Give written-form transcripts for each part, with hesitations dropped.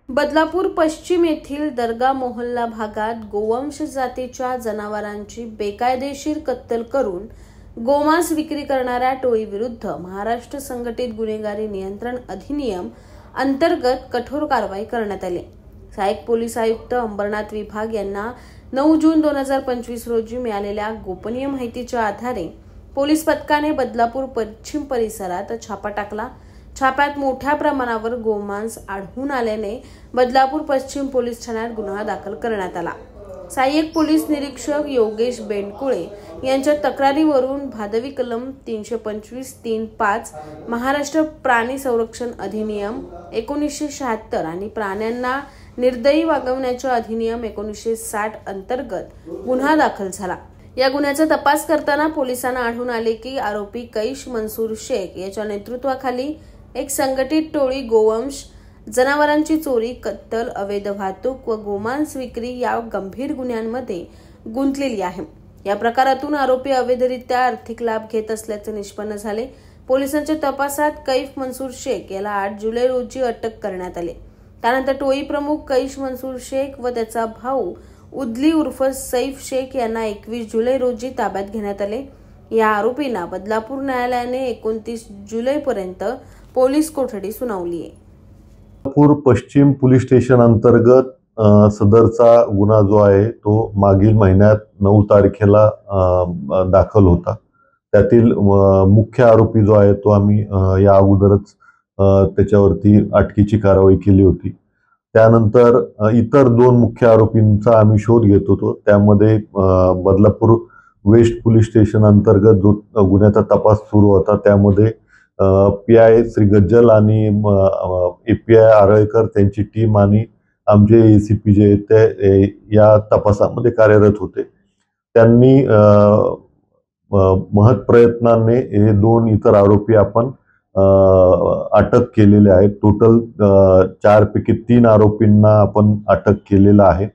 बदलापूर पश्चिम येथील दर्गा मोहल्ला भागात गोवंश जातीच्या जनावरांची बेकायदेशीर कत्तल करून गोमांस विक्री करणाऱ्या टोळीविरुद्ध महाराष्ट्र संघटित गुन्हेगारी नियंत्रण अधिनियम अंतर्गत कठोर कारवाई करण्यात आली। सहाय्यक पोलीस आयुक्त अंबरनाथ विभाग यांना 9 जून 2025 रोजी मिळालेल्या गोपनीय माहितीच्या आधारे पोलीस पथकाने बदलापूर पश्चिम परिसरात छापा टाकला। छाप्यात मोठ्या प्रमाणावर गोमांस आढळून आल्याने बदलापूर पश्चिम पोलीस ठाण्यात गुन्हा दाखल करण्यात आला। सहाय्यक पोलीस निरीक्षक योगेश बेंडकुळे यांच्या तक्रारीवरून भादवी कलम 325(3)(5) महाराष्ट्र प्राणी संरक्षण अधिनियम 1976 आणि प्राण्यांना निर्दयी वागवण्याच्या अधिनियम 1960 अंतर्गत गुन्हा दाखल झाला। या गुन्ह्याचा तपास करताना पोलिसांना आढळून आले की आरोपी कैश मंसूर शेख याच्या नेतृत्वाखाली एक संघटित टोळी गोवंश जनावरांची चोरी, कत्तल, अवैध वाहतूक व गोमांस विक्री या गंभीर गुन्ह्यांमध्ये गुंतलेली आहे। या प्रकारातून आरोपी अवैधरित्या आर्थिक लाभ घेत असल्याचे निष्पन्न झाले। पोलिसांच्या तपासात कैफ मंसूर शेख याला 8 जुलै रोजी अटक करण्यात आली। त्यानंतर टोळी प्रमुख कैश मंसूर शेख व त्याचा भाऊ उदली उर्फ सैफ शेख यांना 21 जुलै रोजी ताब्यात घेण्यात आले। या आरोपींना बदलापूर न्यायालयाने 29 जुलैपर्यंत पोलीस कोठडी सुनावली आहे। बदलापूर पश्चिम पोलीस स्टेशन अंतर्गत सदरचा गुन्हा जो आहे तो मागील महिन्यात 9 तारखेला दाखल होता। त्यातील मुख्य आरोपी जो आहे तो आम्ही या अगोदरच त्याच्यावरती अटकेची कारवाई केली होती। त्यानंतर इतर 2 मुख्य आरोपींचा आम्ही शोध घेत होतो। त्यामध्ये बदलापूर वेस्ट पोलीस स्टेशन अंतर्गत जो गुन्ह्याचा तपास सुरू होता त्यामध्ये पीआय श्री गज्जल आणि एपीआय आरळकर त्यांची टीम आणि आमचे एसीपी जे ते या तपासामध्ये कार्यरत होते। त्यांनी महत् प्रयत्नाने हे 2 इतर आरोपी आपण अटक केलेले आहेत। टोटल 4 पैकी 3 आरोपींना आपण अटक केलेला आहे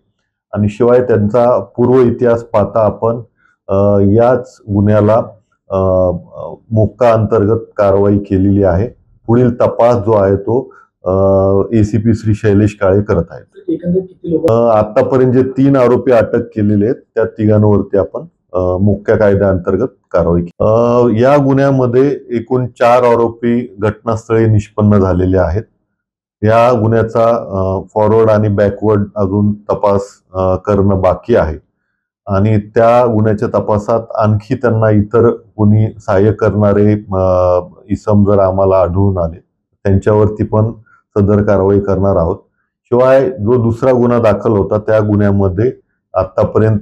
आणि शिवाय त्यांचा पूर्व इतिहास पाहता आपण याच गुन्ह्याला मोक्का अंतर्गत कारवाई केलेली आहे। पुढील तपास जो आहे तो एसीपी श्री शैलेश काळे करत आहेत। आतापर्यंत जे 3 आरोपी अटक केलेले आहेत त्या तिघांवरती आपण मोक्का कायद्याअंतर्गत कारवाई केली। या गुन्ह्यामध्ये एकूण 4 आरोपी घटनास्थळी निष्पन्न झालेले आहेत। या गुन्ह्याचा फॉरवर्ड आणि बॅकवर्ड अजून तपास करणं बाकी आहे आणि त्या गुन्ह्याच्या तपासात आणखी त्यांना इतर कोणी सहाय्य करणारे इसम जर आम्हाला आढळून आले त्यांच्यावरती पण सदर कारवाई करणार आहोत। शिवाय जो दुसरा गुन्हा दाखल होता त्या गुन्ह्यामध्ये आतापर्यंत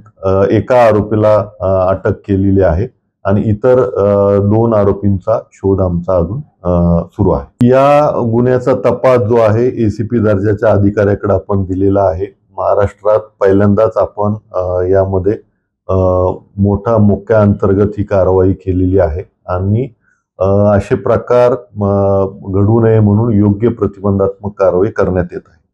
एका आरोपीला अटक केलेली आहे आणि इतर 2 आरोपींचा शोध आमचा अजून सुरू आहे। या गुन्ह्याचा तपास जो आहे एसीपी दर्जाच्या अधिकाऱ्याकडे आपण दिलेला आहे। महाराष्ट्रात पहिल्यांदाच आपण यामध्ये मोठा मोक्या अंतर्गत ही कारवाई केलेली आहे आणि असे प्रकार घडू नये म्हणून योग्य प्रतिबंधात्मक कारवाई करण्यात येत आहे।